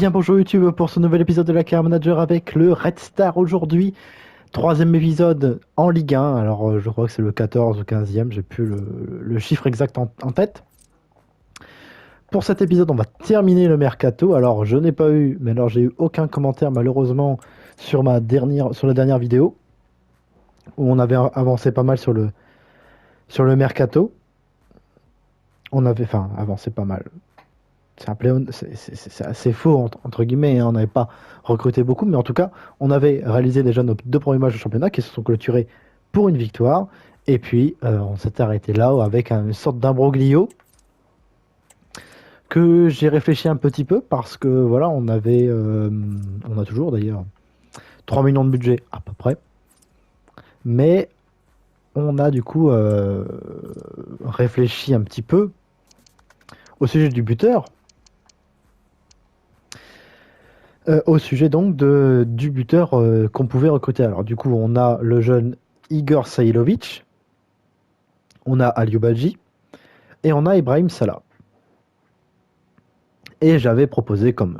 bien bonjour YouTube pour ce nouvel épisode de la Carrière Manager avec le Red Star aujourd'hui. Troisième épisode en Ligue 1, alors je crois que c'est le 14 ou 15e, j'ai plus le chiffre exact en tête. Pour cet épisode on va terminer le Mercato, alors je n'ai pas eu, mais alors j'ai eu aucun commentaire malheureusement sur la dernière vidéo, où on avait avancé pas mal sur le Mercato. On avait, enfin avancé pas mal. C'est assez faux, entre guillemets, hein. On n'avait pas recruté beaucoup, mais en tout cas, on avait réalisé déjà nos 2 premiers matchs de championnat qui se sont clôturés pour une victoire. Et puis, on s'était arrêté là avec une sorte d'imbroglio que j'ai réfléchi un petit peu parce que voilà, on a toujours d'ailleurs 3 millions de budget à peu près. Mais on a du coup réfléchi un petit peu au sujet du buteur. Au sujet donc du buteur qu'on pouvait recruter. Alors du coup, on a le jeune Igor Sailovic, on a Aliou Badji et on a Ibrahim Salah. Et j'avais proposé comme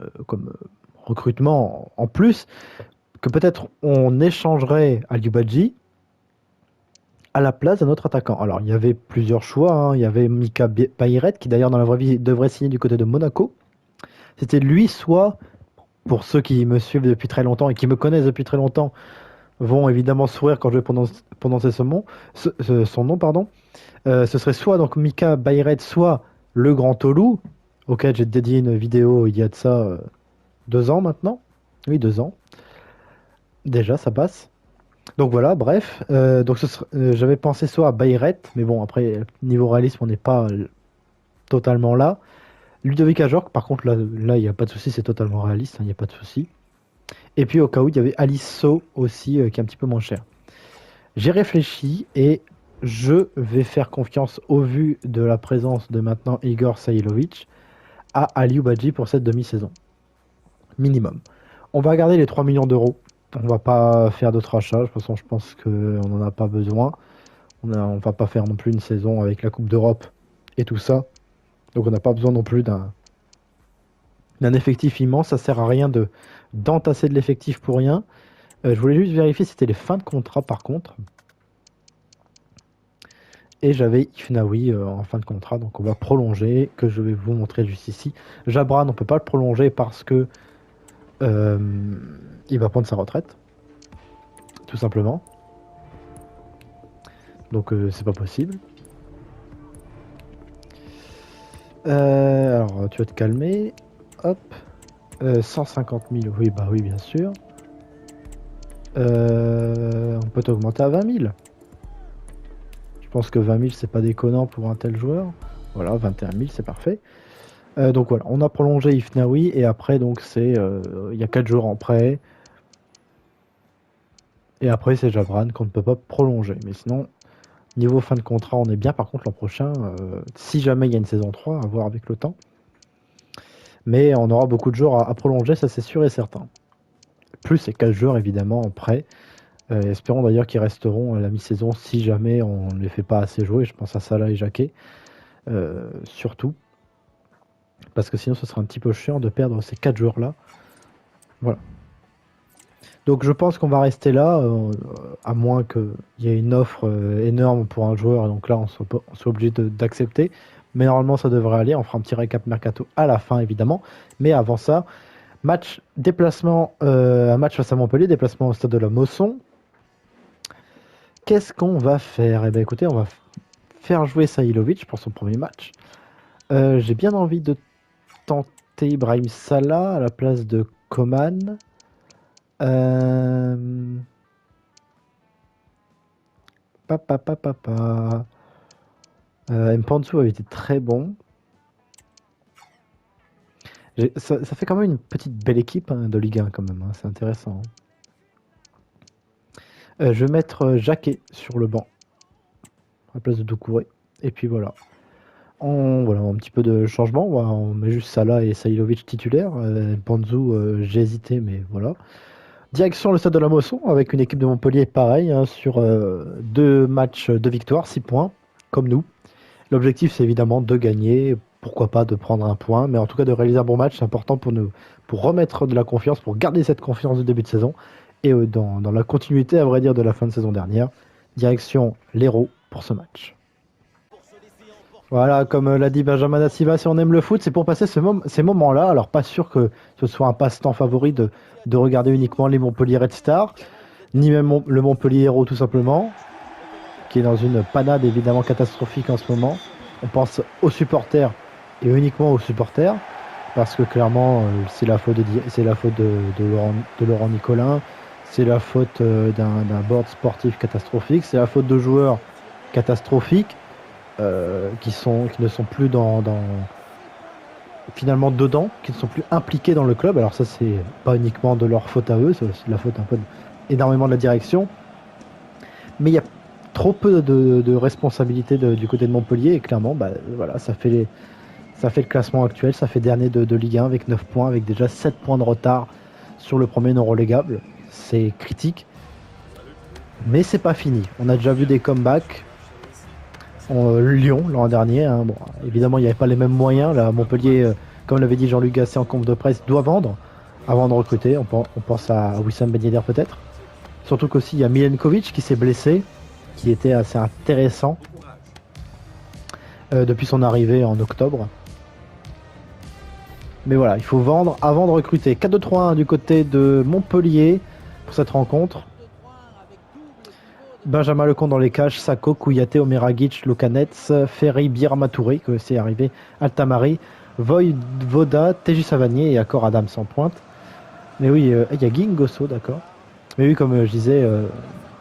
recrutement en plus que peut-être on échangerait Aliou Badji à la place d'un autre attaquant. Alors il y avait plusieurs choix, hein. Il y avait Mika Payret qui d'ailleurs dans la vraie vie devrait signer du côté de Monaco. C'était lui, soit pour ceux qui me suivent depuis très longtemps et qui me connaissent depuis très longtemps, vont évidemment sourire quand je vais prononcer son nom, pardon. Ce serait soit donc Mika Bayret, soit le Grand Tolu, auquel j'ai dédié une vidéo il y a de ça 2 ans maintenant. Oui, 2 ans. Déjà, ça passe. Donc voilà, bref. Donc j'avais pensé soit à Bayret, mais bon, après, niveau réalisme, on n'est pas totalement là. Ludovic Ajorc, par contre, là, il n'y a pas de souci, c'est totalement réaliste, il n'y a pas de souci. Et puis au cas où, il y avait Alice So aussi, qui est un petit peu moins cher. J'ai réfléchi et je vais faire confiance, au vu de la présence de maintenant Igor Sailovic, à Aliou Badji pour cette demi-saison. Minimum. On va garder les 3 millions d'euros. On va pas faire d'autres achats. De toute façon, je pense qu'on n'en a pas besoin. On va pas faire non plus une saison avec la Coupe d'Europe et tout ça. Donc on n'a pas besoin non plus d'un effectif immense. Ça sert à rien d'entasser de l'effectif pour rien. Je voulais juste vérifier si c'était les fins de contrat par contre. Et j'avais Ifnaoui en fin de contrat, donc on va prolonger, que je vais vous montrer juste ici. Jabran, on ne peut pas le prolonger parce que il va prendre sa retraite, tout simplement. Donc c'est pas possible. Alors tu vas te calmer. Hop. 150 000, oui, bah oui, bien sûr. On peut augmenter à 20 000. Je pense que 20 000 c'est pas déconnant pour un tel joueur. Voilà, 21 000 c'est parfait. Donc voilà, on a prolongé Ifnaoui et après donc c'est il y a 4 jours en prêt. Et après c'est Jabran qu'on ne peut pas prolonger. Mais sinon, niveau fin de contrat, on est bien. Par contre l'an prochain, si jamais il y a une saison 3, à voir avec le temps. Mais on aura beaucoup de joueurs à prolonger, ça c'est sûr et certain. Plus ces 4 joueurs évidemment en prêt. Espérons d'ailleurs qu'ils resteront à la mi-saison si jamais on ne les fait pas assez jouer. Je pense à Salah et Jacquet, surtout. Parce que sinon ce sera un petit peu chiant de perdre ces 4 joueurs-là. Voilà. Donc je pense qu'on va rester là, à moins qu'il y ait une offre énorme pour un joueur. Donc là on soit obligé d'accepter. Mais normalement ça devrait aller. On fera un petit récap mercato à la fin évidemment. Mais avant ça, déplacement, un match face à Montpellier, déplacement au stade de la Mosson. Qu'est-ce qu'on va faire? Eh bien écoutez, on va faire jouer Sailovic pour son premier match. J'ai bien envie de tenter Ibrahim Salah à la place de Coman. Mpanzu avait été très bon. Ça fait quand même une petite belle équipe hein, de Ligue 1 quand même, hein, c'est intéressant. Je vais mettre Jacquet sur le banc à la place de Doucouré. Et puis voilà. Voilà, un petit peu de changement. On met juste Salah et Sailovic titulaires. Mpanzu, j'ai hésité, mais voilà. Direction le stade de la Mosson avec une équipe de Montpellier pareil, hein, sur 2 matchs de victoire, 6 points, comme nous. L'objectif c'est évidemment de gagner pourquoi pas de prendre un point, mais en tout cas de réaliser un bon match, c'est important pour nous, pour remettre de la confiance, pour garder cette confiance du début de saison, et dans la continuité, à vrai dire, de la fin de saison dernière. Direction l'Hérault pour ce match. Voilà, comme l'a dit Benjamin Da Silva, si on aime le foot, c'est pour passer ces moments-là. Alors, pas sûr que ce soit un passe-temps favori de regarder uniquement les Montpellier Red Star, ni même le Montpellier Hérault tout simplement, qui est dans une panade évidemment catastrophique en ce moment. On pense aux supporters et uniquement aux supporters, parce que clairement, c'est la faute de Laurent Nicolin, c'est la faute d'un board sportif catastrophique, c'est la faute de joueurs catastrophiques. Qui ne sont plus finalement dedans, qui ne sont plus impliqués dans le club. Alors ça, c'est pas uniquement de leur faute à eux, c'est aussi de la faute un peu énormément de la direction. Mais il y a trop peu de responsabilité du côté de Montpellier, et clairement, voilà, ça fait le classement actuel, ça fait dernier de Ligue 1 avec 9 points, avec déjà 7 points de retard sur le premier non relégable. C'est critique, mais c'est pas fini. On a déjà vu des comebacks. Lyon l'an dernier, hein. Bon, évidemment il n'y avait pas les mêmes moyens. Là, Montpellier, comme l'avait dit Jean-Luc Gasset en conf de presse, doit vendre avant de recruter. On pense à Wissam Ben Yedder peut-être. Surtout qu'aussi il y a Milenkovic qui s'est blessé, qui était assez intéressant depuis son arrivée en octobre. Mais voilà, il faut vendre avant de recruter. 4-2-3-1 du côté de Montpellier pour cette rencontre. Benjamin Lecomte dans les cages, Sako, Kouyaté, Omeragic, Lukanets, Ferry, Birama-Touré, que c'est arrivé, Altamari, Voda, Teji Savanier et Accor Adams en pointe. Mais oui, il y a Gingosso, d'accord. Mais oui, comme je disais,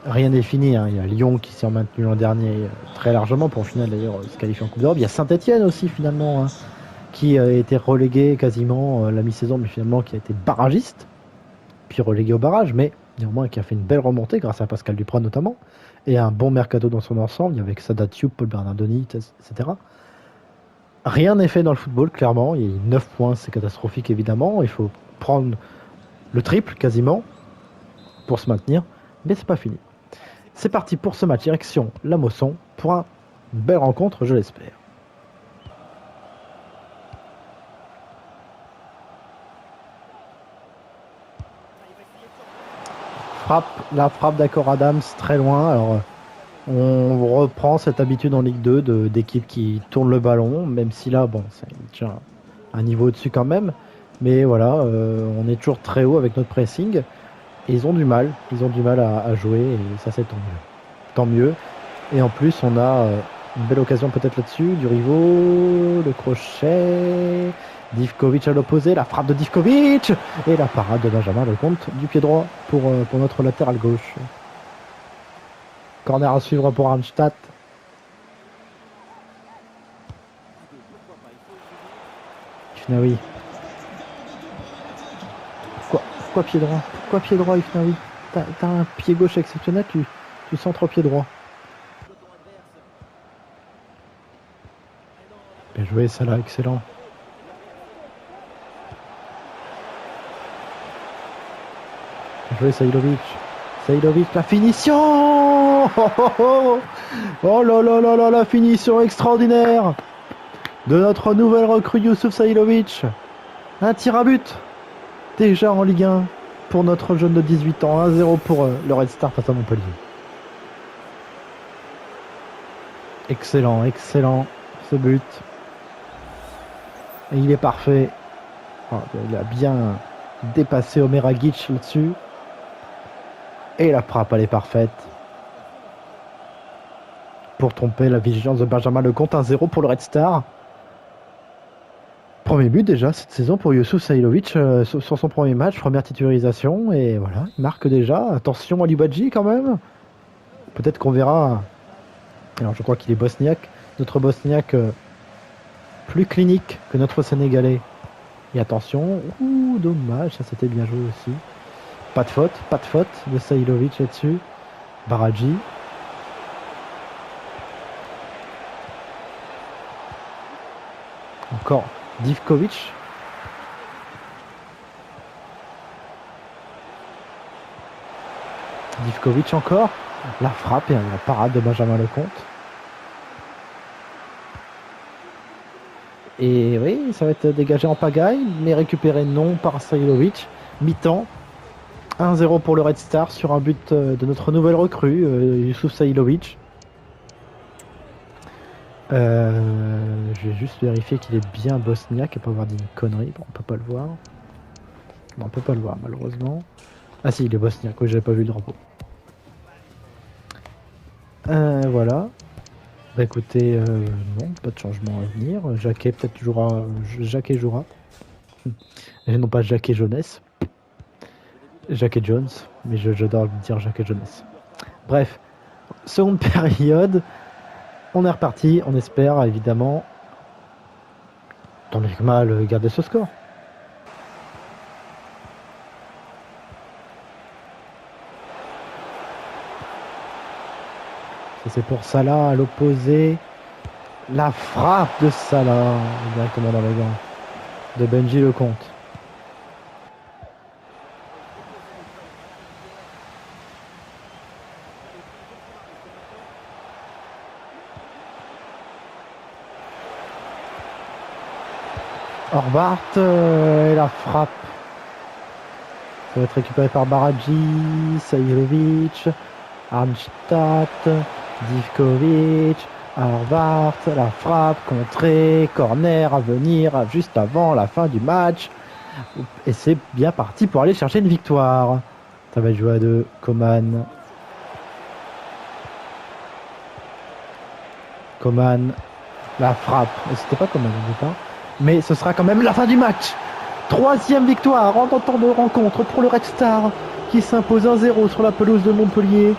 rien n'est fini. Hein. Il y a Lyon qui s'est maintenu l'an dernier très largement, pour au final d'ailleurs se qualifier en Coupe d'Europe. Il y a Saint-Etienne aussi finalement, hein, qui a été relégué quasiment la mi-saison, mais finalement qui a été barragiste, puis relégué au barrage, mais néanmoins qui a fait une belle remontée grâce à Pascal Duprat notamment, et un bon mercato dans son ensemble, avec Sadat Diop, Paul Bernardoni, etc. Rien n'est fait dans le football, clairement. Il y a 9 points, c'est catastrophique évidemment. Il faut prendre le triple quasiment pour se maintenir, mais c'est pas fini. C'est parti pour ce match, direction la Mosson, pour une belle rencontre, je l'espère. La frappe d'Accor Adams très loin. Alors, on reprend cette habitude en Ligue 2 d'équipes qui tournent le ballon, même si là, bon, c'est déjà un niveau au-dessus quand même. Mais voilà, on est toujours très haut avec notre pressing. Et ils ont du mal à jouer, et ça c'est tant mieux. Tant mieux. Et en plus, on a une belle occasion peut-être là-dessus, du Rivot, le crochet, Divkovic à l'opposé, la frappe de Divkovic et la parade de Benjamin Lecomte du pied droit pour notre latéral gauche. Corner à suivre pour Arnstadt. Ifnaoui. Pourquoi pied droit? Pourquoi pied droit, Ifnaoui? T'as un pied gauche exceptionnel, tu centres au pied droit. Bien joué, ça là, excellent. Bien joué, Sailovic. Sailovic, la finition! Oh là là là là, la finition extraordinaire de notre nouvelle recrue Youssouf Sailovic. Un tir à but, déjà en Ligue 1 pour notre jeune de 18 ans. 1-0 pour le Red Star face à Montpellier. Excellent, excellent ce but. Et il est parfait. Oh, il a bien dépassé Omeragic là-dessus. Et la frappe, elle est parfaite. Pour tromper la vigilance de Benjamin Lecomte. 1-0 pour le Red Star. Premier but déjà cette saison pour Youssouf Sailovic sur son premier match, première titularisation. Et voilà, il marque déjà. Attention à Libadji quand même. Peut-être qu'on verra. Alors je crois qu'il est bosniaque. Notre bosniaque plus clinique que notre sénégalais. Et attention. Ouh, dommage, ça c'était bien joué aussi. Pas de faute de Sailovic là-dessus. Baradji. Encore Divkovic. Divkovic encore. La frappe et la parade de Benjamin Lecomte. Et oui, ça va être dégagé en pagaille, mais récupéré non par Sailovic. Mi-temps, 1-0 pour le Red Star sur un but de notre nouvelle recrue, Youssouf Sailovic. Je vais juste vérifier qu'il est bien bosniaque et pas avoir dit une connerie. Bon, on peut pas le voir. Non, on peut pas le voir malheureusement. Ah si, il est bosniaque, oui, j'avais pas vu le drapeau. Voilà. Bah écoutez, non, pas de changement à venir. Jacquet peut-être jouera. Jacquet jouera. Et non pas Jacquet Jeunesse. Jacquet Jones. Mais j'adore dire Jacquet Jeunesse. Bref, seconde période. On est reparti, on espère évidemment. Tant bien que mal garder ce score. C'est pour Salah à l'opposé. La frappe de Salah directement dans les gants de Benji Lecomte. Orbart et la frappe. Ça va être récupéré par Baradji, Sajlovic, Arnstadt, Divkovic, Orbart, la frappe, contrée, corner à venir juste avant la fin du match. Et c'est bien parti pour aller chercher une victoire. Ça va jouer à deux, Coman. Coman, la frappe. C'était pas Coman au départ. Mais ce sera quand même la fin du match. Troisième victoire en temps de rencontre pour le Red Star qui s'impose 1-0 sur la pelouse de Montpellier.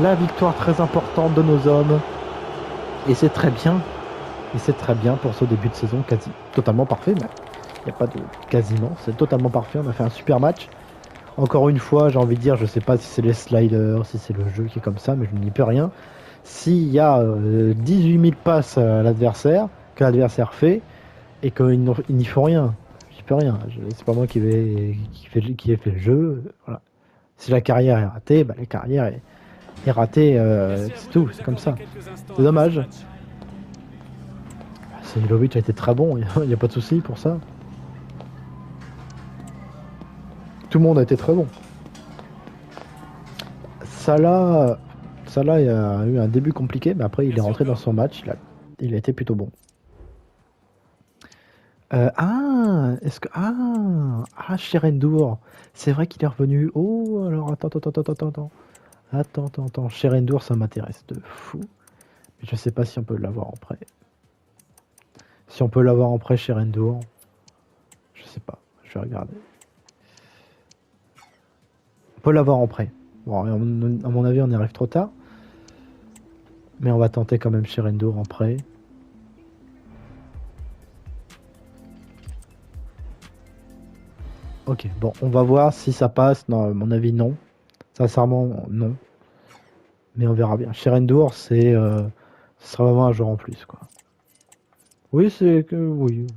La victoire très importante de nos hommes. Et c'est très bien. Et c'est très bien pour ce début de saison quasi totalement parfait. Mais il n'y a pas de quasiment. C'est totalement parfait. On a fait un super match. Encore une fois, j'ai envie de dire, je sais pas si c'est les sliders, si c'est le jeu qui est comme ça, mais je n'y peux rien. S'il y a 18 000 passes à l'adversaire, que l'adversaire fait, et qu'ils n'y font rien, j'y peux rien. C'est pas moi qui ai fait le jeu. Voilà. Si la carrière est ratée, bah, la carrière est ratée, c'est tout, c'est comme ça. C'est dommage. Sejlovic a été très bon, il n'y a pas de souci pour ça. Tout le monde a été très bon. Salah il a eu un début compliqué, mais après il est rentré dans son match, il a été plutôt bon. Est-ce que... Cherendour, c'est vrai qu'il est revenu. Oh, alors attends. Cherendour, ça m'intéresse de fou. Mais je sais pas si on peut l'avoir en prêt. Si on peut l'avoir en prêt, Cherendour, je sais pas, je vais regarder. On peut l'avoir en prêt. Bon, à mon avis, on y arrive trop tard. Mais on va tenter quand même Cherendour en prêt. Ok, bon, on va voir si ça passe. Non, à mon avis, non. Sincèrement, non. Mais on verra bien. Cherendour, ce sera vraiment un joueur en plus, quoi. Oui, oui.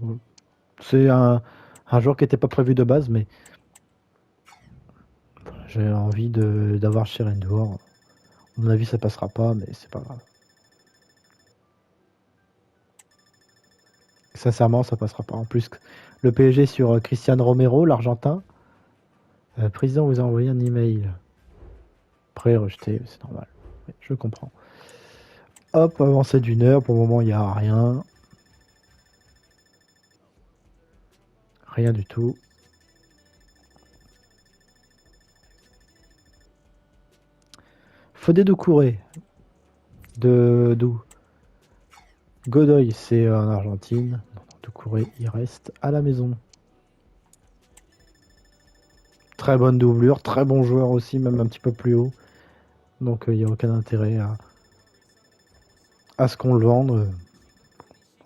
C'est un joueur qui n'était pas prévu de base, mais j'ai envie d'avoir Cherendour. À mon avis, ça passera pas, mais c'est pas grave. Sincèrement, ça passera pas. En plus, le PSG sur Cristiano Romero, l'Argentin. Le président vous a envoyé un email. Pré-rejeté, c'est normal. Oui, je comprends. Hop, avancé d'une heure. Pour le moment, il n'y a rien. Rien du tout. Fodé Doucouré. D'où Godoy, c'est en Argentine. Doucouré, il reste à la maison. Très bonne doublure, très bon joueur aussi, même un petit peu plus haut. Donc il n'y a aucun intérêt à ce qu'on le vende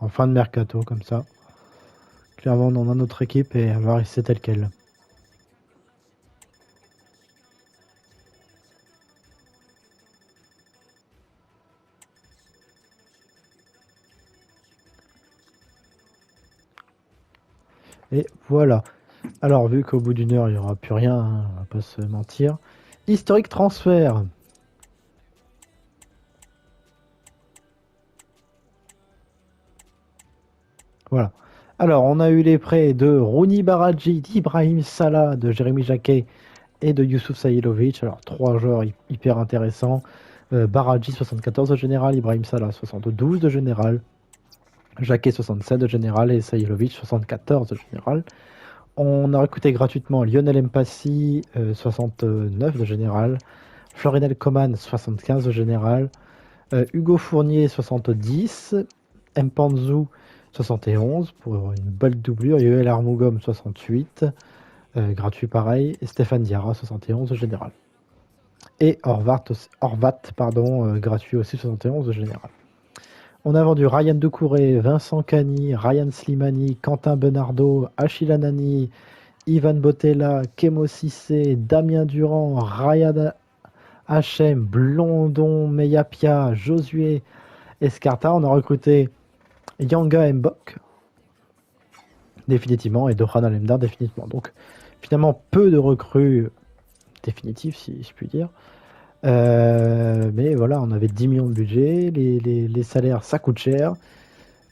en fin de mercato comme ça. Clairement, on a notre équipe et elle va rester telle qu'elle. Et voilà. Alors, vu qu'au bout d'une heure, il n'y aura plus rien, hein, on va pas se mentir. Historique transfert. Voilà. Alors, on a eu les prêts de Rouni Baraji, d'Ibrahim Salah, de Jérémy Jacquet et de Youssouf Sahilovic. Alors, trois joueurs hyper intéressants. Baraji 74 de général, Ibrahim Salah 72 de général, Jacquet 67 de général et Sahilovic 74 de général. On a recruté gratuitement Lionel Mpassi 69 de général, Florinel Coman 75 de général, Hugo Fournier 70, Mpanzu 71 pour une belle doublure, Yoel Armougom 68, gratuit pareil, et Stéphane Diarra 71 de général. Et Horvat, gratuit aussi 71 de général. On a vendu Ryan Doucouré, Vincent Cani, Ryan Slimani, Quentin Benardo, Achille Anani, Ivan Botella, Kemo Sissé, Damien Durand, Ryan Hachem, Blondon Meyapia, Josué Escarta. On a recruté Yanga Mbok définitivement et Dohan Alemdar définitivement. Donc finalement peu de recrues définitives si je puis dire. Mais voilà, on avait 10 millions de budget, les salaires ça coûte cher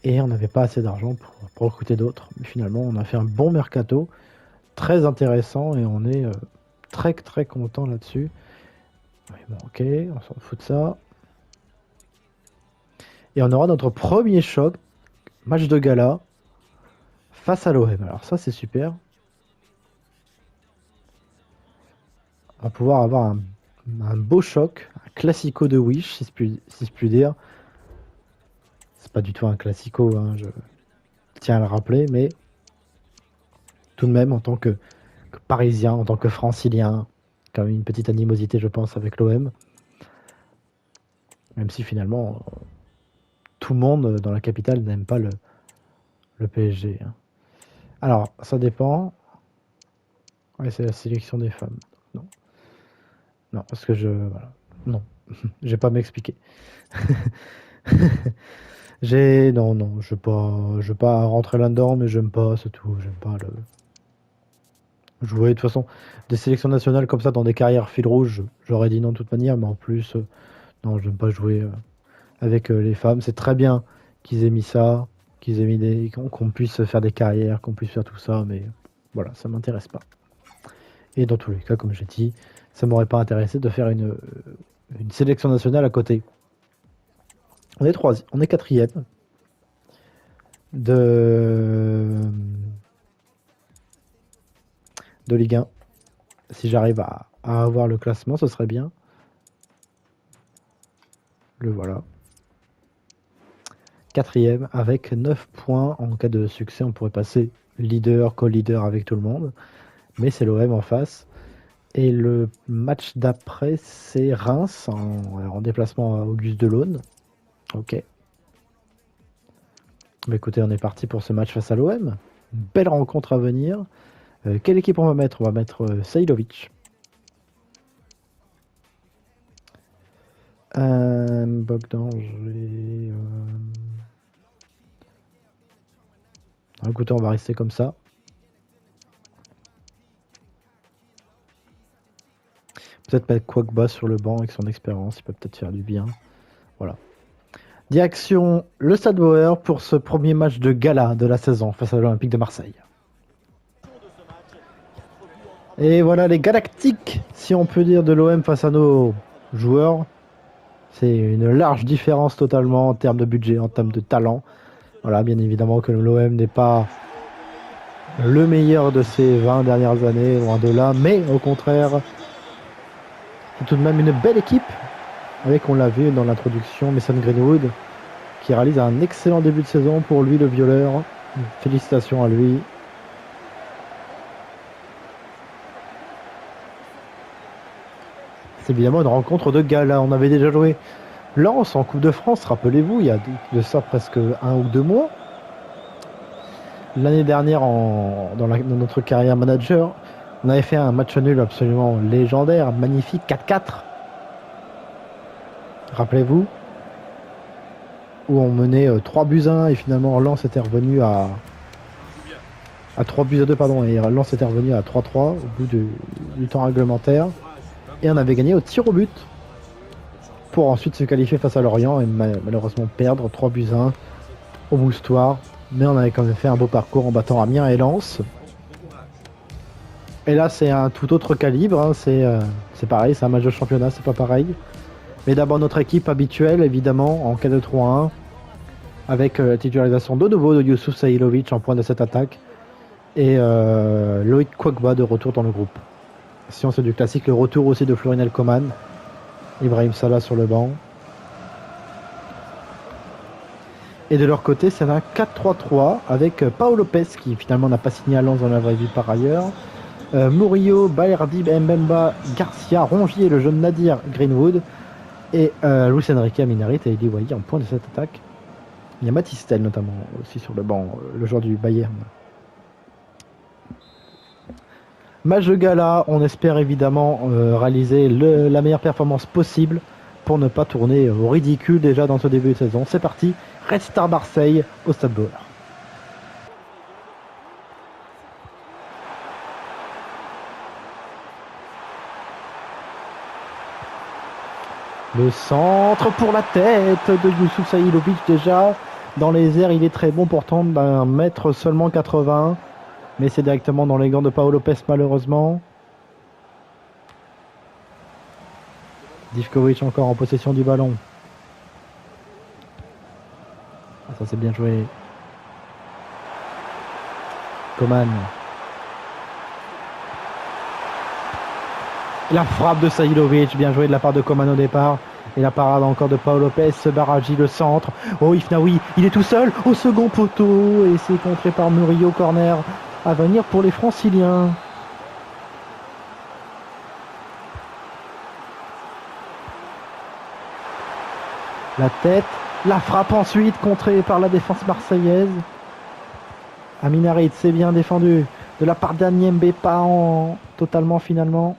et on n'avait pas assez d'argent pour recruter d'autres. Mais finalement, on a fait un bon mercato, très intéressant et on est très très content là-dessus. Bon, ok, on s'en fout de ça. Et on aura notre premier choc, match de gala face à l'OM. Alors ça, c'est super. On va pouvoir avoir un beau choc, un classico de Wish, si je puis dire. C'est pas du tout un classico, hein, je tiens à le rappeler, mais tout de même, en tant que Parisien, en tant que Francilien, quand même une petite animosité, je pense, avec l'OM. Même si finalement, tout le monde dans la capitale n'aime pas le PSG. Hein. Alors, ça dépend. Ouais, c'est la sélection des femmes. Non. Non, parce que voilà. Non, je vais pas m'expliquer. Non, je veux pas rentrer là-dedans, mais j'aime pas, c'est tout. J'aime pas le jouer. De toute façon, des sélections nationales comme ça dans des carrières fil rouge, j'aurais dit non de toute manière, mais en plus, non, j'aime pas jouer avec les femmes. C'est très bien qu'ils aient mis ça, qu'ils aient mis qu'on puisse faire des carrières, qu'on puisse faire tout ça, mais voilà, ça m'intéresse pas. Et dans tous les cas, comme j'ai dit, ça m'aurait pas intéressé de faire une sélection nationale à côté. On est quatrième de Ligue 1. Si j'arrive à avoir le classement, ce serait bien. Le voilà. Quatrième avec 9 points. En cas de succès, on pourrait passer leader, co-leader avec tout le monde. Mais c'est l'OM en face. Et le match d'après, c'est Reims en déplacement à Auguste Delaune. Ok. Mais écoutez, on est parti pour ce match face à l'OM. Une belle rencontre à venir. Quelle équipe on va mettre? On va mettre Sahilovic. Bogdan, écoutez, on va rester comme ça. Peut-être mettre Kwagba sur le banc avec son expérience, il peut peut-être faire du bien. Voilà. Direction le Stade Bauer pour ce premier match de gala de la saison face à l'Olympique de Marseille. Et voilà les Galactiques, si on peut dire, de l'OM face à nos joueurs. C'est une large différence totalement en termes de budget, en termes de talent. Voilà, bien évidemment que l'OM n'est pas le meilleur de ces 20 dernières années, loin de là, mais au contraire, c'est tout de même une belle équipe, avec, on l'a vu dans l'introduction, Mason Greenwood, qui réalise un excellent début de saison pour lui, le violeur. Félicitations à lui. C'est évidemment une rencontre de gala. On avait déjà joué Lens en Coupe de France, rappelez-vous, il y a de ça presque 1 ou 2 mois. L'année dernière, dans notre carrière manager, on avait fait un match nul absolument légendaire, magnifique, 4-4. Rappelez-vous, où on menait 3-1 et finalement Lens était revenu à 3-2, pardon, et Lens était revenu à 3-3 au bout du temps réglementaire. Et on avait gagné au tir au but pour ensuite se qualifier face à Lorient et malheureusement perdre 3-1 au Moustoir. Mais on avait quand même fait un beau parcours en battant Amiens et Lens. Et là, c'est un tout autre calibre. Hein. C'est pareil, c'est un match de championnat, c'est pas pareil. Mais d'abord notre équipe habituelle, évidemment, en 4-2-3-1, avec la titularisation de nouveau de Youssouf Sahilovic en point de cette attaque. Et Loïc Kwagba de retour dans le groupe. Si on c'est du classique, le retour aussi de Florinel Coman. Ibrahim Salah sur le banc. Et de leur côté, c'est un 4-3-3 avec Paolo Lopez qui finalement n'a pas signé à Lens dans la vraie vie par ailleurs. Murillo, Baerdi, Mbemba, Garcia, Rongier, le jeune Nadir Greenwood. Et Luis Enrique, Aminarit et Eli Wahi en point de cette attaque. Il y a Matistel notamment aussi sur le banc, le joueur du Bayern. Match de gala, on espère évidemment réaliser la meilleure performance possible pour ne pas tourner au ridicule déjà dans ce début de saison. C'est parti, Red Star Marseille au Stade Bauer. Le centre pour la tête de Youssouf Sahilovic déjà. Dans les airs, il est très bon pourtant d'un mètre seulement 80. Mais c'est directement dans les gants de Paolo Lopez malheureusement. Divkovic encore en possession du ballon. Ah, ça c'est bien joué. Coman. La frappe de Sahilovic, bien joué de la part de Coman au départ. Et la parade encore de Paolo Lopez, Baraji, le centre. Oh, Ifnaoui, il est tout seul au second poteau. Et c'est contré par Murillo, corner à venir pour les Franciliens. La tête, la frappe ensuite, contrée par la défense marseillaise. Aminarit, c'est bien défendu. De la part d'Anyembe, pas en totalement finalement.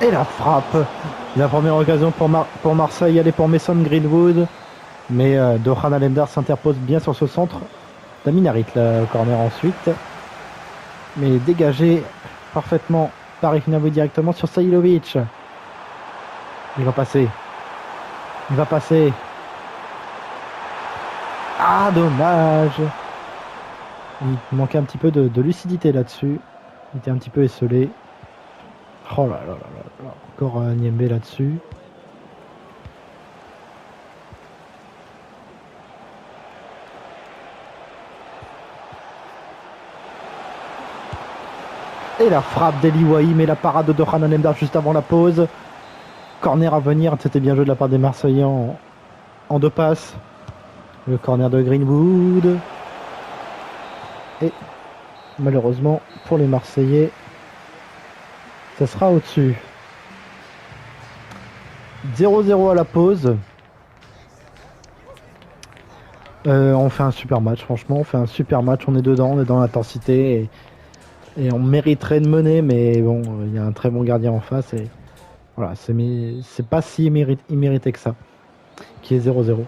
Et la frappe. La première occasion pour Marseille, elle est pour Mason Greenwood. Mais Dohan Alemdar s'interpose bien sur ce centre d'Aminarit, le corner ensuite. Mais dégagé parfaitement par Ifnaoui directement sur Sahilovic. Il va passer. Il va passer. Ah, dommage. Il manquait un petit peu de lucidité là-dessus. Il était un petit peu esselé. Oh là là là là. Encore Niembe là-dessus. Et la frappe d'Eli Wahi, mais la parade de Dohan Alemdar juste avant la pause. Corner à venir, c'était bien joué de la part des Marseillais en deux passes. Le corner de Greenwood. Et malheureusement pour les Marseillais, ça sera au-dessus. 0-0 à la pause. On fait un super match, franchement, on fait un super match, on est dedans, on est dans l'intensité et on mériterait de mener, mais bon, il y a un très bon gardien en face et voilà, c'est pas si immérité que ça, qui est 0-0.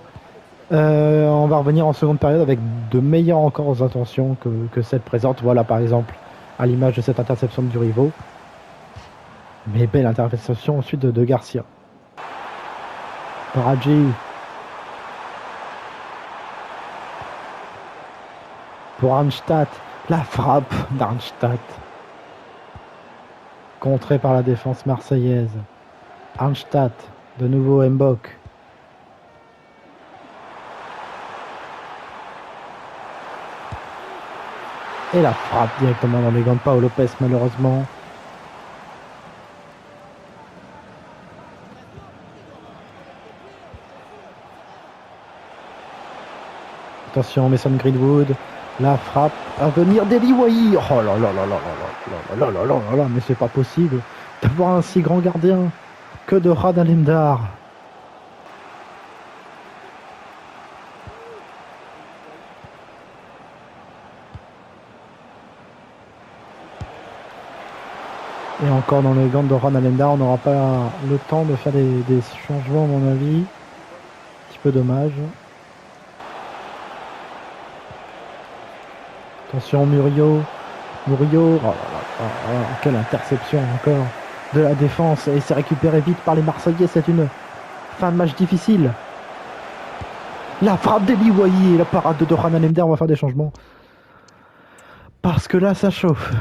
On va revenir en seconde période avec de meilleures encore intentions que celle présente. Voilà, par exemple, à l'image de cette interception de Durivo. Mais belle interception ensuite de Garcia. Raji. Pour Arnstadt. La frappe d'Arnstadt. Contrée par la défense marseillaise. Arnstadt. De nouveau Mbok. Et la frappe directement dans les gants de Paolo Lopez malheureusement. Attention, Mason Greenwood. La frappe à venir d'Eli Wahi. Oh là là là là là là là là là là là, mais c'est pas possible d'avoir un si grand gardien que de Dohan Alemdar. Et encore dans les gants de Dohan Alemdar, on n'aura pas le temps de faire des changements à mon avis. Un petit peu dommage. Attention Murillo. Murillo. Oh là là, oh là là, quelle interception encore de la défense. Et c'est récupéré vite par les Marseillais. C'est une fin de match difficile. La frappe d'Eli Wahi et la parade de Doran Alemdar. On va faire des changements. Parce que là, ça chauffe.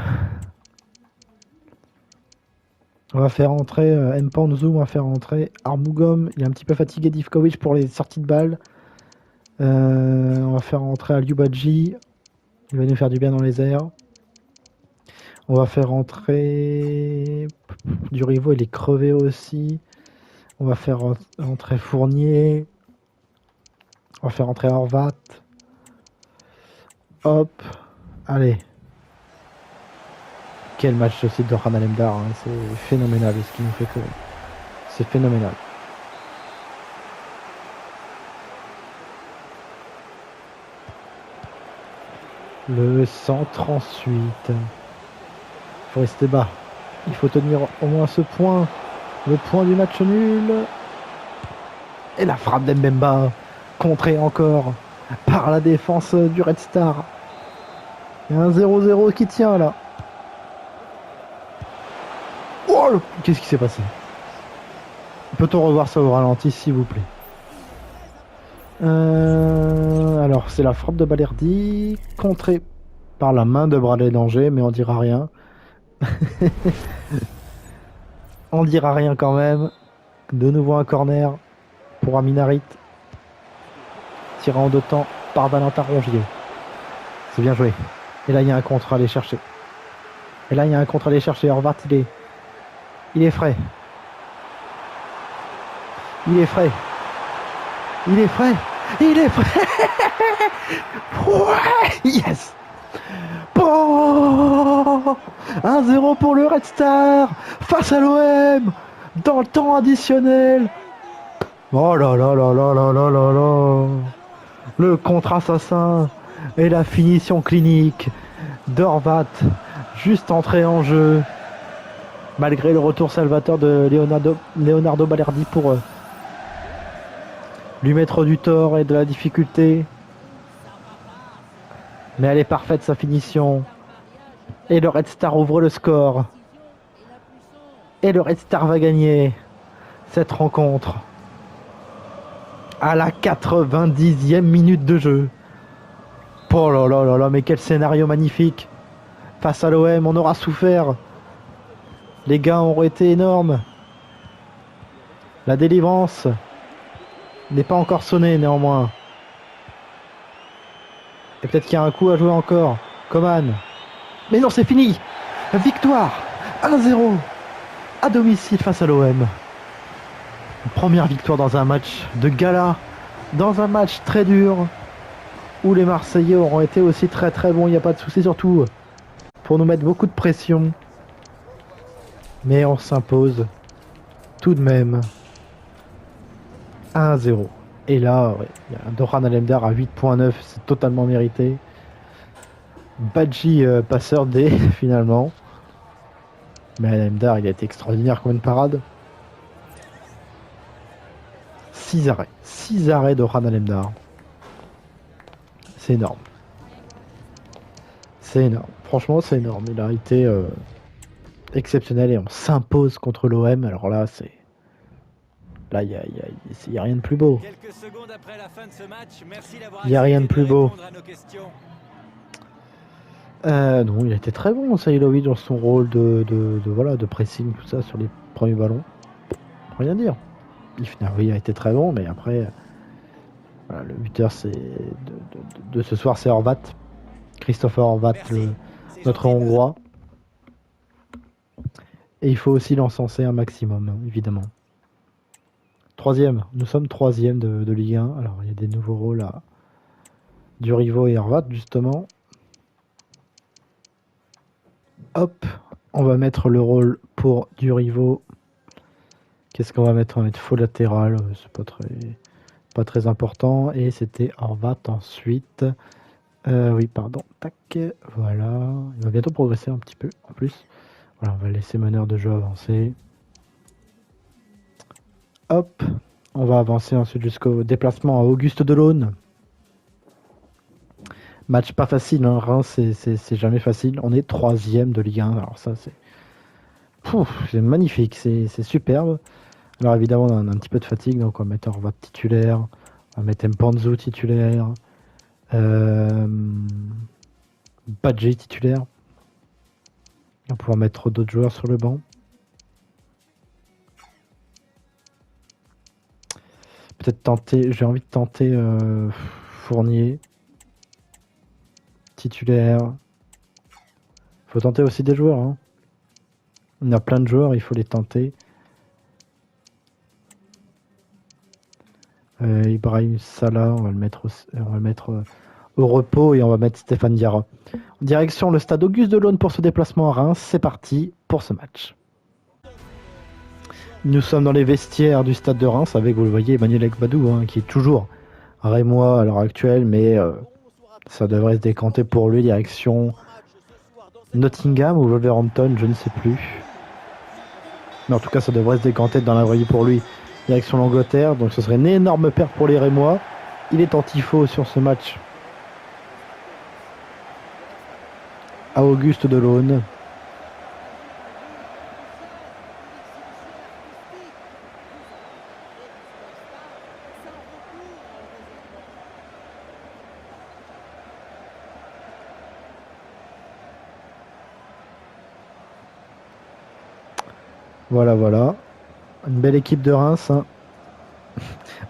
On va faire entrer Mpanzu, on va faire entrer Armugom. Il est un petit peu fatigué Divkovic pour les sorties de balles. On va faire entrer Alioubaji. Il va nous faire du bien dans les airs. On va faire entrer Durivo, il est crevé aussi. On va faire entrer Fournier. On va faire entrer Horvat. Hop. Allez. Quel match aussi de Doran Alemdar, hein. C'est phénoménal ce qu'il nous fait courir. C'est phénoménal. Le centre ensuite. Il faut rester bas. Il faut tenir au moins ce point. Le point du match nul. Et la frappe d'Mbemba. Contrée encore par la défense du Red Star. Il y a un 0-0 qui tient là. Oh, qu'est-ce qui s'est passé? Peut-on revoir ça au ralenti, s'il vous plaît? Alors, c'est la frappe de Balerdi, contrée par la main de Bradley Danger, mais on dira rien. On dira rien quand même. De nouveau un corner pour Aminarit. Tiré en deux temps par Valentin Rongier. C'est bien joué. Et là, il y a un contre à aller chercher. Horvat, il est frais. Il est frais. Ouais, yes. Bon, 1-0 pour le Red Star face à l'OM dans le temps additionnel. Oh là là là là là là là là. Le contre-assassin et la finition clinique d'Horvat, juste entré en jeu. Malgré le retour salvateur de Leonardo Balerdi pour lui mettre du tort et de la difficulté. Mais elle est parfaite sa finition. Et le Red Star ouvre le score. Et le Red Star va gagner cette rencontre. À la 90e minute de jeu. Oh là là là là, mais quel scénario magnifique. Face à l'OM, on aura souffert. Les gains auront été énormes. La délivrance n'est pas encore sonnée néanmoins. Et peut-être qu'il y a un coup à jouer encore. Coman. Mais non, c'est fini. Victoire 1-0 à domicile face à l'OM. Première victoire dans un match de gala. Dans un match très dur. Où les Marseillais auront été aussi très très bons. Il n'y a pas de souci, surtout pour nous mettre beaucoup de pression. Mais on s'impose tout de même 1-0. Et là, ouais, il y a un Doran Alemdar à 8.9, c'est totalement mérité. Badji passeur D finalement. Mais Alemdar, il a été extraordinaire comme une parade. 6 arrêts. 6 arrêts de Doran Alemdar. C'est énorme. C'est énorme. Franchement, c'est énorme. Il a été exceptionnel et on s'impose contre l'OM. Alors là, c'est... Là, il n'y a rien de plus beau. Il n'y a rien de plus beau. Non, il a été très bon, Sailovic, dans son rôle de pressing, tout ça, sur les premiers ballons. Rien dire. Oui, il a été très bon, mais après, voilà, le buteur de ce soir, c'est Horvat. Christopher Horvat, notre Hongrois. Et il faut aussi l'encenser un maximum, hein, évidemment. Troisième, nous sommes troisième de Ligue 1. Alors il y a des nouveaux rôles à Durivo et Horvat justement. Hop, on va mettre le rôle pour Durivo. Qu'est-ce qu'on va mettre? On va mettre faux latéral, c'est pas très important. Et c'était Horvat ensuite. Oui, pardon. Tac, voilà. Il va bientôt progresser un petit peu en plus. Voilà, on va laisser meneur de jeu avancer. Hop, on va avancer ensuite jusqu'au déplacement à Auguste Delaune. Match pas facile, hein. Reims, c'est jamais facile. On est 3e de Ligue 1. Alors ça, c'est magnifique, c'est superbe. Alors évidemment, on a un petit peu de fatigue, donc on va mettre Horvat titulaire, on va mettre Mpanzu titulaire, Badji titulaire. On va pouvoir mettre d'autres joueurs sur le banc. Peut-être tenter, j'ai envie de tenter Fournier titulaire. Faut tenter aussi des joueurs, hein. On a plein de joueurs, il faut les tenter. Ibrahim Salah, on va le mettre au repos et on va mettre Stéphane Diarra. Direction le stade Auguste Delaune pour ce déplacement à Reims. C'est parti pour ce match. Nous sommes dans les vestiaires du stade de Reims avec, vous le voyez, Emmanuel Agbadou, hein, qui est toujours rémois à l'heure actuelle, mais ça devrait se décanter pour lui. Direction Nottingham ou Wolverhampton, je ne sais plus. Mais en tout cas, ça devrait se décanter dans la vraie vie pour lui. Direction l'Angleterre, donc ce serait une énorme perte pour les Rémois. Il est en tifo sur ce match à Auguste Delaune. Voilà. Une belle équipe de Reims, hein.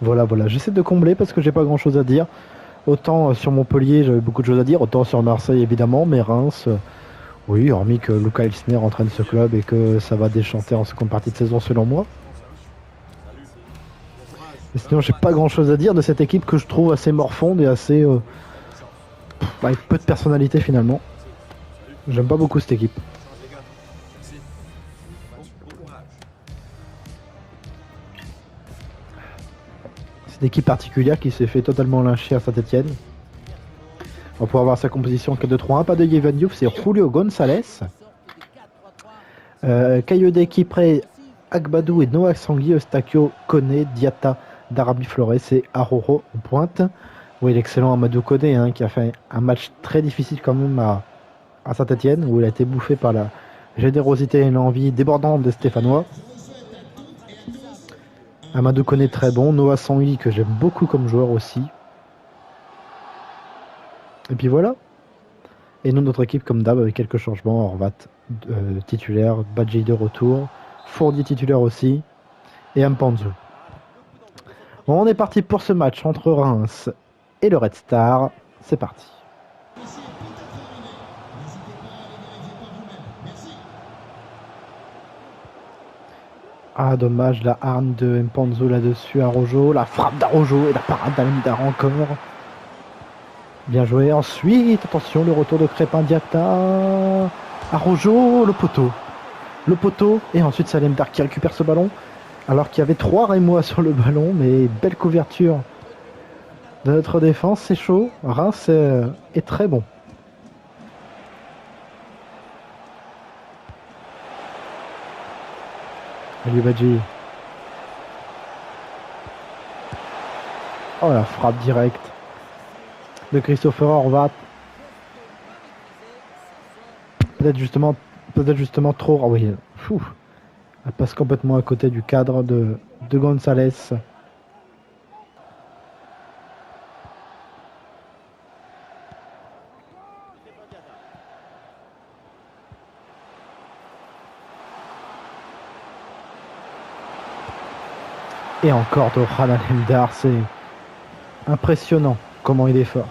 Voilà. J'essaie de combler parce que j'ai pas grand chose à dire. Autant sur Montpellier, j'avais beaucoup de choses à dire. Autant sur Marseille, évidemment. Mais Reims, oui, hormis que Luca Elsner entraîne ce club et que ça va déchanter en seconde partie de saison, selon moi. Mais sinon, j'ai pas grand chose à dire de cette équipe que je trouve assez morfonde et assez. Avec peu de personnalité finalement. J'aime pas beaucoup cette équipe. C'est une équipe particulière qui s'est fait totalement lyncher à Saint-Etienne. On va pouvoir voir sa composition 4-2-3-1. Pas de Yevan Diouf, c'est Julio González. Kayode Kipré, Agbadou et Noah Sangui, Eustachio, Koné, Diatta, Darabi Flores et Aroro en pointe. Oui, l'excellent Amadou Koné, hein, qui a fait un match très difficile quand même à Saint-Etienne, où il a été bouffé par la générosité et l'envie débordante des Stéphanois. Amadou Koné très bon, Noah Sangui que j'aime beaucoup comme joueur aussi. Et puis voilà. Et nous, notre équipe comme d'hab avec quelques changements. Horvat titulaire, Badji de retour, Fournier titulaire aussi, et Mpanzu. Bon, on est parti pour ce match entre Reims et le Red Star. C'est parti. Ah, dommage, la harne de Mpanzu là-dessus, Araujo, la frappe d'Araujo et la parade d'Alemdar encore. Bien joué. Ensuite, attention, le retour de Crépin Diatta. Araujo, le poteau. Et ensuite, c'est Alemdar qui récupère ce ballon. Alors qu'il y avait 3 Rémois sur le ballon, mais belle couverture de notre défense. C'est chaud. Reims est très bon. Aliou Badji. Oh, la frappe directe de Christopher Horvat. Peut-être justement trop. Ah oui, elle passe complètement à côté du cadre de González. Et encore Doran Alemdar, c'est impressionnant comment il est fort.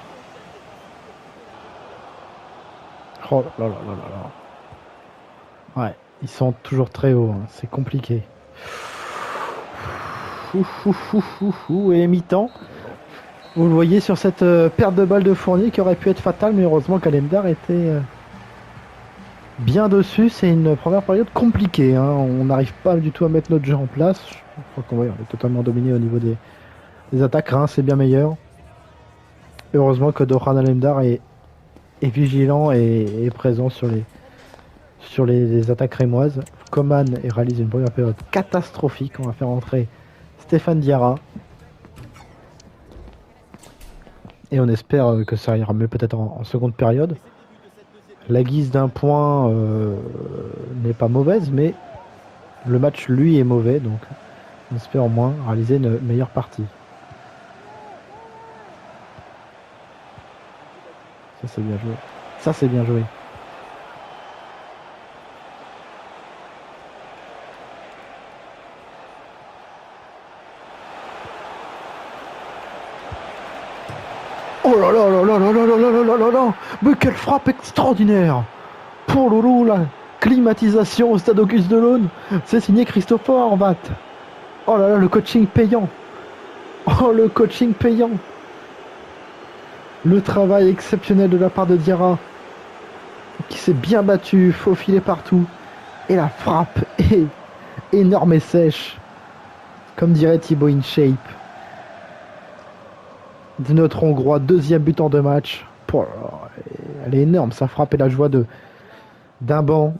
Oh là là là là là. Ouais, ils sont toujours très hauts, hein. C'est compliqué. Et mi-temps. Vous le voyez sur cette perte de balle de Fournier qui aurait pu être fatale, mais heureusement qu'Alemdar était bien dessus. C'est une première période compliquée, hein. On n'arrive pas du tout à mettre notre jeu en place. Je crois qu'on est totalement dominé au niveau des attaques. Reims, c'est bien meilleur. Heureusement que Doran Alemdar est vigilant et présent sur les attaques rémoises. Coman réalise une première période catastrophique. On va faire entrer Stéphane Diarra. Et on espère que ça ira mieux peut-être en seconde période. La guise d'un point n'est pas mauvaise, mais le match, lui, est mauvais. Donc on espère au moins réaliser une meilleure partie. Ça, c'est bien joué. Ça, c'est bien joué. Oh là là là là là là là là là là là. Mais quelle frappe extraordinaire. Pour Loulou, la climatisation au stade Auguste Delaune. C'est signé Christopher Horvat. Oh là là, le coaching payant. Oh, le coaching payant. Le travail exceptionnel de la part de Diarra, qui s'est bien battu, faufilé partout. Et la frappe est énorme et sèche. Comme dirait Thibaut InShape. De notre Hongrois, deuxième but en 2 matchs. Oh, elle est énorme, sa frappe et la joie d'un banc.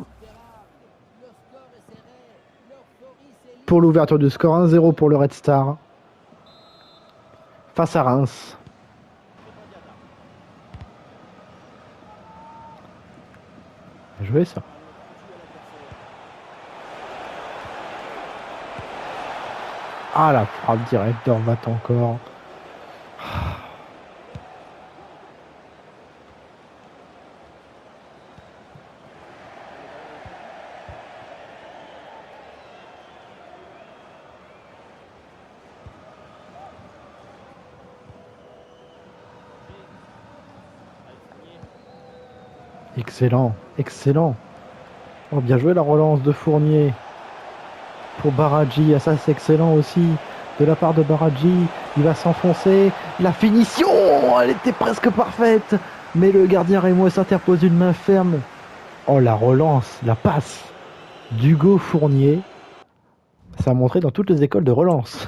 Pour l'ouverture du score, 1-0 pour le Red Star. Face à Reims. Bien joué ça. Ah, la frappe directe d'Horvat encore. Excellent, excellent. Oh, bien joué la relance de Fournier. Pour Baradji, ah, ça c'est excellent aussi. De la part de Baradji, il va s'enfoncer. La finition, elle était presque parfaite. Mais le gardien Rémois s'interpose une main ferme. Oh, la relance, la passe d'Hugo Fournier. Ça a montré dans toutes les écoles de relance.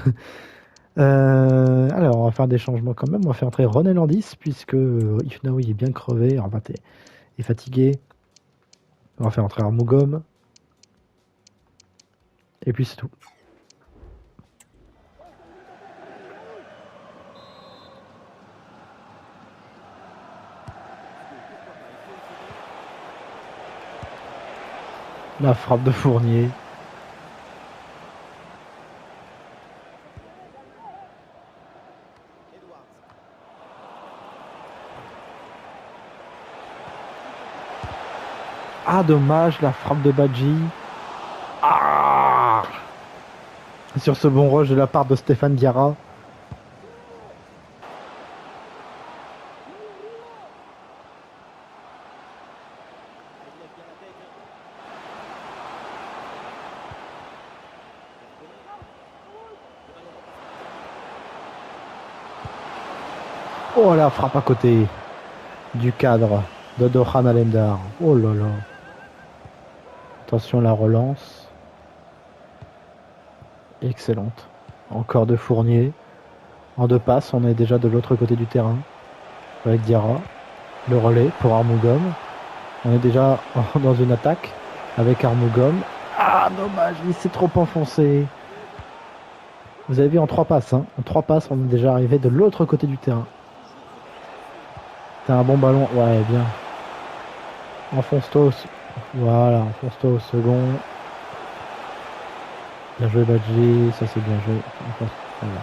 Alors, on va faire des changements quand même. On va faire entrer René Landis, puisque Ifnaoui est bien crevé. Arbat est fatigué. On va faire entrer Armougom. Et puis c'est tout. La frappe de Fournier. Ah, dommage, la frappe de Badji. Ah, sur ce bon rush de la part de Stéphane Diarra. Oh, la frappe à côté du cadre de Dohan Alemdar. Oh là là. Attention, la relance. Excellente. Encore de Fournier. En 2 passes, on est déjà de l'autre côté du terrain. Avec Diarra. Le relais pour Armougom. On est déjà dans une attaque avec Armougom. Ah, dommage, il s'est trop enfoncé. Vous avez vu en 3 passes. Hein. En 3 passes, on est déjà arrivé de l'autre côté du terrain. C'est un bon ballon. Ouais, bien. Enfonce-toi. Voilà, enfonce-toi au second. Bien joué, Badji. Ça, c'est bien joué. Voilà.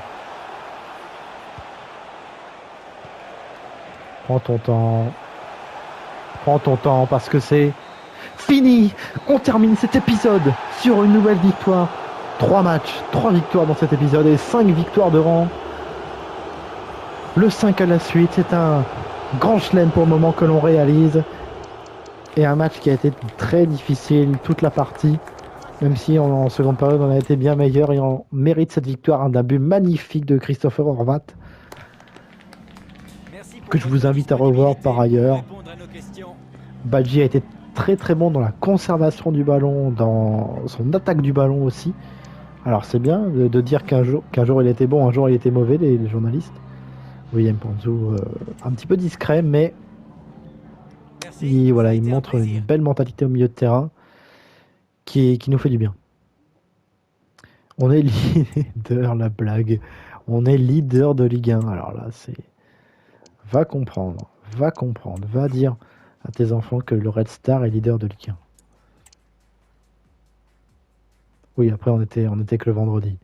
Prends ton temps. Prends ton temps parce que c'est fini. On termine cet épisode sur une nouvelle victoire. 3 matchs, 3 victoires dans cet épisode et 5 victoires de rang. Le 5 à la suite, c'est un grand chelem pour le moment que l'on réalise. Et un match qui a été très difficile toute la partie. Même si en seconde période on a été bien meilleur et on mérite cette victoire d'un but magnifique de Christopher Horvat. Que je vous invite à revoir par ailleurs. Badji a été très très bon dans la conservation du ballon, dans son attaque du ballon aussi. Alors c'est bien de dire qu'un jour il était bon, un jour il était mauvais, les journalistes. William Panzou, un petit peu discret, mais voilà, il montre une belle mentalité au milieu de terrain qui nous fait du bien. On est leader, la blague. On est leader de Ligue 1. Alors là, c'est Va comprendre. Va comprendre. Va dire à tes enfants que le Red Star est leader de Ligue 1. Oui, après, on était que le vendredi.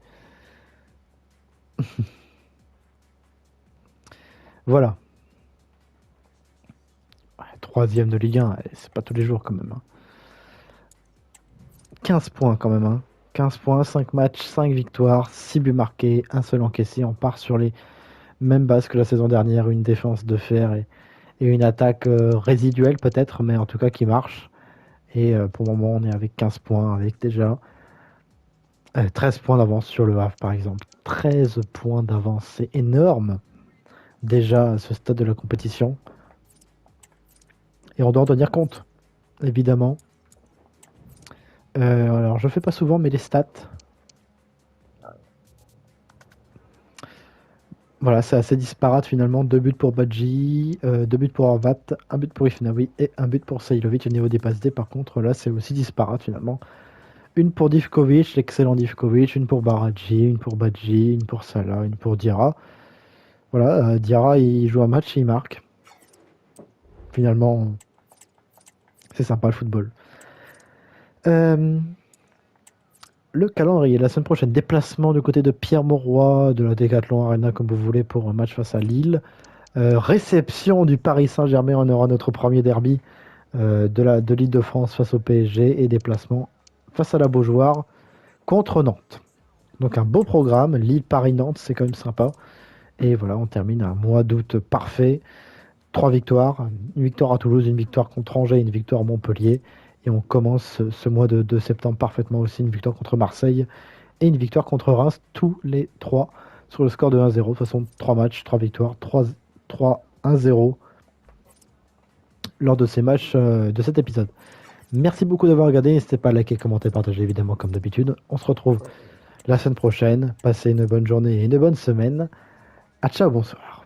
Voilà. Ouais, troisième de Ligue 1, c'est pas tous les jours quand même. 15 points quand même. 15 points, 5 matchs, 5 victoires, 6 buts marqués, un seul encaissé. On part sur les mêmes bases que la saison dernière. Une défense de fer et une attaque résiduelle peut-être, mais en tout cas qui marche. Et pour le moment, on est avec 15 points, avec déjà 13 points d'avance sur le Havre par exemple. 13 points d'avance, c'est énorme déjà à ce stade de la compétition. Et on doit en tenir compte, évidemment. Alors, je fais pas souvent, mais les stats. Voilà, c'est assez disparate finalement. 2 buts pour Badji, 2 buts pour Horvat, 1 but pour Ifnaoui et 1 but pour Sailovic. Au niveau des passes D, par contre, là, c'est aussi disparate finalement. Une pour Divkovic, l'excellent Divkovic, une pour Baradji, une pour Badji, une pour Salah, une pour Diarra. Voilà, Diarra, il joue un match et il marque. Finalement, c'est sympa le football. Le calendrier, la semaine prochaine, déplacement du côté de Pierre Mauroy, de la Decathlon Arena, comme vous voulez, pour un match face à Lille. Réception du Paris Saint-Germain, on aura notre premier derby de l'Île-de-France face au PSG et déplacement face à la Beaujoire contre Nantes. Donc un beau programme, Lille-Paris-Nantes, c'est quand même sympa. Et voilà, on termine un mois d'août parfait. 3 victoires, une victoire à Toulouse, une victoire contre Angers, une victoire à Montpellier. Et on commence ce mois de septembre parfaitement aussi, une victoire contre Marseille et une victoire contre Reims, tous les 3 sur le score de 1-0. De toute façon, 3 matchs, 3 victoires, 3-1-0 lors de ces matchs de cet épisode. Merci beaucoup d'avoir regardé. N'hésitez pas à liker, commenter, partager évidemment comme d'habitude. On se retrouve la semaine prochaine. Passez une bonne journée et une bonne semaine. À ciao, bonsoir.